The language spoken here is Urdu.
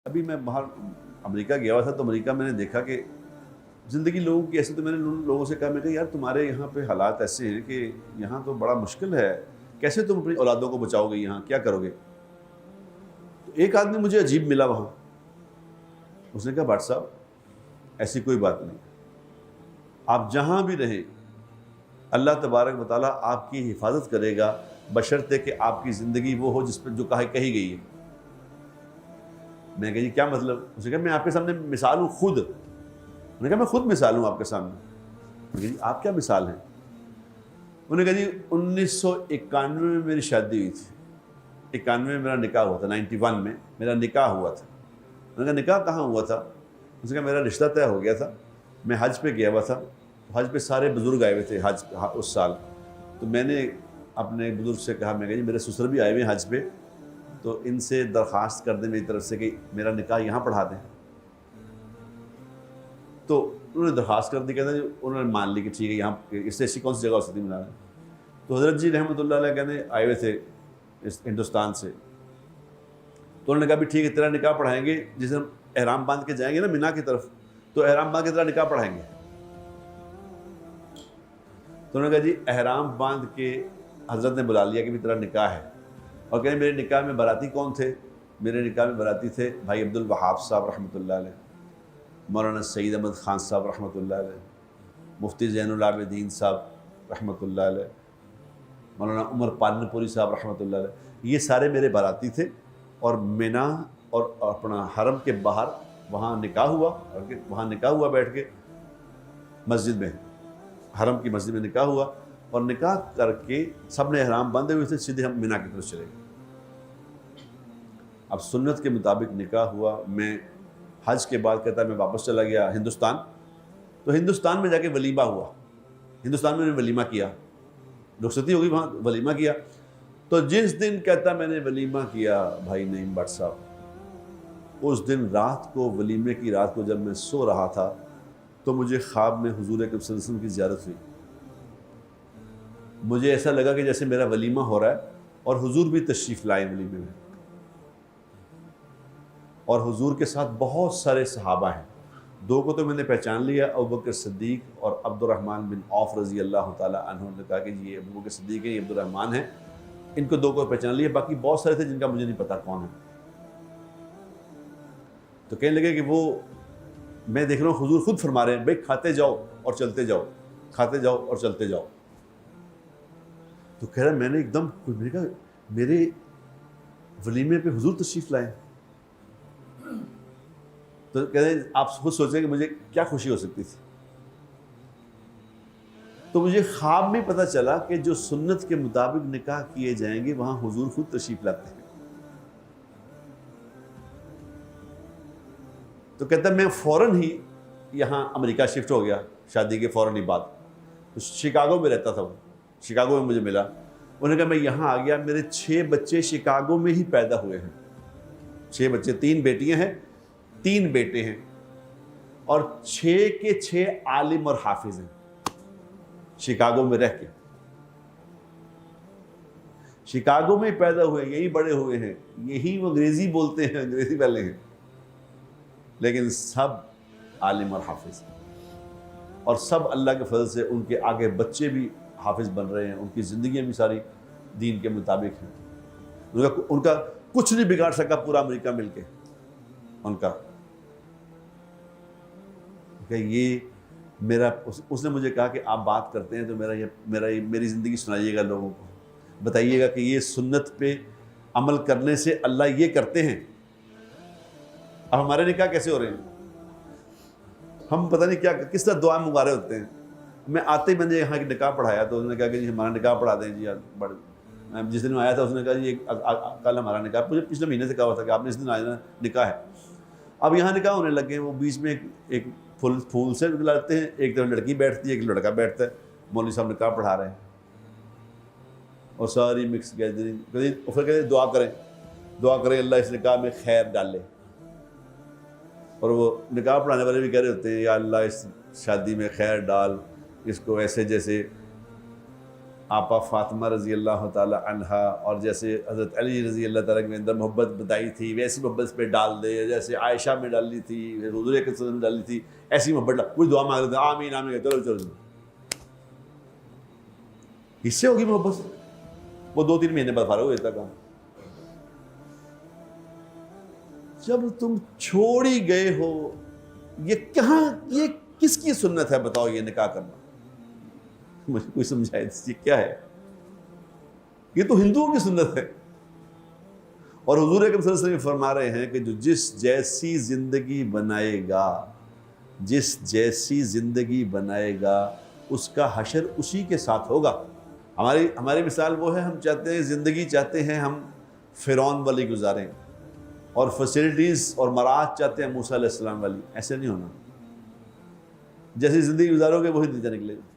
ابھی میں باہر امریکہ گیا ہوا تھا، تو امریکہ میں نے دیکھا کہ زندگی لوگوں کی ایسے، تو میں نے ان لوگوں سے کہا، میں کہا یار تمہارے یہاں پہ حالات ایسے ہیں کہ یہاں تو بڑا مشکل ہے، کیسے تم اپنی اولادوں کو بچاؤ گے، یہاں کیا کرو گے؟ تو ایک آدمی مجھے عجیب ملا وہاں، اس نے کہا بھٹ صاحب ایسی کوئی بات نہیں، آپ جہاں بھی رہیں اللہ تبارک و تعالیٰ آپ کی حفاظت کرے گا، بشرطے کہ آپ کی زندگی وہ ہو جس پہ جو کہی گئی ہے۔ میں نے کہا جی کیا مطلب؟ اس نے کہا میں آپ کے سامنے مثال ہوں خود۔ میں نے کہا میں خود مثال ہوں آپ کے سامنے۔ میں نے کہا جی آپ کیا مثال ہیں؟ انہوں نے کہا جی 1991 میں میری شادی ہوئی تھی، 91 میں میرا نکاح ہوا تھا، 91 میں میرا نکاح ہوا تھا۔ میں نے کہا نکاح کہاں ہوا تھا؟ اس نے کہا میرا رشتہ طے ہو گیا تھا، میں حج پہ گیا ہوا تھا، حج پہ سارے بزرگ آئے ہوئے تھے حج اس سال، تو میں نے اپنے بزرگ سے کہا، میں کہا جی میرے سسر بھی آئے ہوئے ہیں حج پہ، تو ان سے درخواست کر دیں میری طرف سے کہ میرا نکاح یہاں پڑھا دیں۔ تو انہوں نے درخواست کر دی، کہتے ہیں انہوں نے مان لی کہ ٹھیک ہے، یہاں اس سے ایسی کون سی جگہ ہو سکتی ہے ملانا۔ تو حضرت جی رحمۃ اللہ علیہ کہنے آئے ہوئے تھے اس ہندوستان سے، تو انہوں نے کہا بھی ٹھیک ہے تیرا نکاح پڑھائیں گے، جس دن احرام باندھ کے جائیں گے نا مینا کی طرف، تو احرام باندھ کے تیرا نکاح پڑھائیں گے۔ تو انہوں نے کہا جی احرام باندھ کے حضرت نے بلا لیا کہ بھی تیرا نکاح ہے، اور کہیں میرے نکاح میں باراتی کون تھے؟ میرے نکاح میں باراتی تھے بھائی عبد الوہاب صاحب رحمۃ اللہ علیہ، مولانا سعید احمد خان صاحب رحمۃ اللہ علیہ، مفتی زین العابدین صاحب رحمۃ اللہ علیہ، مولانا عمر پالنپوری صاحب رحمۃ اللہ علیہ، یہ سارے میرے باراتی تھے، اور مینا اور اپنا حرم کے باہر وہاں نکاح ہوا، اور وہاں نکاح ہوا بیٹھ کے مسجد میں، حرم کی مسجد میں نکاح ہوا، اور نکاح کر کے سب نے احرام باندھے ہوئے تھے، سیدھے ہم مینا کی طرف چلے گئے۔ اب سنت کے مطابق نکاح ہوا، میں حج کے بعد کہتا ہے میں واپس چلا گیا ہندوستان، تو ہندوستان میں جا کے ولیمہ ہوا، ہندوستان میں نے ولیمہ کیا، رخصتی ہوگی وہاں ولیمہ کیا۔ تو جس دن کہتا میں نے ولیمہ کیا بھائی نعیم بٹ صاحب، اس دن رات کو، ولیمے کی رات کو جب میں سو رہا تھا، تو مجھے خواب میں حضور اکرم صلی اللہ علیہ وسلم کی زیارت ہوئی۔ مجھے ایسا لگا کہ جیسے میرا ولیمہ ہو رہا ہے، اور حضور بھی تشریف لائے ولیمے میں، اور حضور کے ساتھ بہت سارے صحابہ ہیں۔ دو کو تو میں نے پہچان لیا، ابوبکر صدیق اور عبد الرحمن بن عوف رضی اللہ تعالیٰ عنہ، نے کہا کہ یہ ابوبکر صدیق ہیں، یہ عبد الرحمن ہیں، ان کو دو کو پہچان لیا، باقی بہت سارے تھے جن کا مجھے نہیں پتا کون ہے۔ تو کہنے لگے کہ وہ، میں دیکھ رہا ہوں حضور خود فرما رہے ہیں بھائی کھاتے جاؤ اور چلتے جاؤ، کھاتے جاؤ اور چلتے جاؤ۔ تو کہہ رہا میں نے ایک دم میں نے کہا میرے ولیمے پہ حضور تشریف لائے۔ تو کہتے ہیں آپ خود سوچیں کہ مجھے کیا خوشی ہو سکتی تھی۔ تو مجھے خواب میں پتہ چلا کہ جو سنت کے مطابق نکاح کیے جائیں گے وہاں حضور خود تشریف لاتے ہیں۔ تو کہتا ہے میں فوراً ہی یہاں امریکہ شفٹ ہو گیا، شادی کے فوراً ہی بعد، تو شکاگو میں رہتا تھا وہ، شکاگو میں مجھے ملا۔ انہوں نے کہا میں یہاں آ گیا، میرے 6 بچے شکاگو میں ہی پیدا ہوئے ہیں، 6 بچے، 3 بیٹیاں ہیں، 3 بیٹے ہیں، اور 6 کے 6 عالم اور حافظ ہیں، شکاگو میں رہ کے، شکاگو میں پیدا ہوئے، یہی بڑے ہوئے ہیں، یہی وہ انگریزی بولتے ہیں، انگریزی والے ہیں، لیکن سب عالم اور حافظ ہیں، اور سب اللہ کے فضل سے ان کے آگے بچے بھی حافظ بن رہے ہیں، ان کی زندگیاں بھی ساری دین کے مطابق ہیں، ان کا کچھ نہیں بگاڑ سکا پورا امریکہ مل کے ان کا۔ کہ یہ میرا، اس نے مجھے کہا کہ آپ بات کرتے ہیں تو میری زندگی سنائیے گا لوگوں کو، بتائیے گا کہ یہ سنت پہ عمل کرنے سے اللہ یہ کرتے ہیں۔ اب ہمارے نکاح کیسے ہو رہے ہیں؟ ہم پتہ نہیں کیا کس طرح دعا منگا رہے ہوتے ہیں۔ میں آتے ہی میں نے یہاں کی نکاح پڑھایا، تو انہوں نے کہا کہ جی ہمارا نکاح پڑھا دیں جی، میں جس دن آیا تھا اس نے کہا جی کل ہمارا نکاح، مجھے پچھلے مہینے سے کہا ہوا تھا کہ آپ نے اس دن آیا نکاح ہے۔ اب یہاں نکاح ہونے لگے ہیں، وہ بیچ میں ایک پھول سے لاتے ہیں، ایک طرف لڑکی بیٹھتی ہے، ایک لڑکا بیٹھتا ہے، مولوی صاحب نکاح پڑھا رہے ہیں، اور ساری مکس گیدرنگ، پھر کہتے ہیں دعا کریں اللہ اس نکاح میں خیر ڈالے، اور وہ نکاح پڑھانے والے بھی کہہ رہے ہوتے ہیں یا اللہ اس شادی میں خیر ڈال، اس کو ایسے جیسے آپا فاطمہ رضی اللہ تعالی عنہا اور جیسے حضرت علی رضی اللہ تعالیٰ کے اندر محبت بتائی تھی ویسی محبت اس پہ ڈال دے، جیسے عائشہ میں ڈالی تھی، حضور اکرم صلی اللہ علیہ وسلم میں ڈالی تھی، ایسی محبت کوئی دعا مانگ رہے تھے آمین آمین، چلو چلو اس سے ہوگی محبت سے، وہ 2-3 مہینے بعد فارغ ہو جاتا کام۔ جب تم چھوڑ ہی گئے ہو، یہ کہاں، یہ کس کی سنت ہے بتاؤ یہ نکاح کرنا؟ مجھے کوئی سمجھائے یہ کیا ہے؟ یہ تو ہندوؤں کی سنت ہے۔ اور حضور اکرم صلی اللہ علیہ وسلم فرما رہے ہیں کہ جو جس جیسی زندگی بنائے گا، جس جیسی زندگی بنائے گا اس کا حشر اسی کے ساتھ ہوگا۔ ہماری مثال وہ ہے، ہم چاہتے ہیں زندگی چاہتے ہیں ہم فرعون والی گزاریں، اور فیسلٹیز اور مراعات چاہتے ہیں موسیٰ علیہ السلام والی۔ ایسے نہیں ہونا، جیسی زندگی گزارو گے وہی نتیجہ نکلے گا۔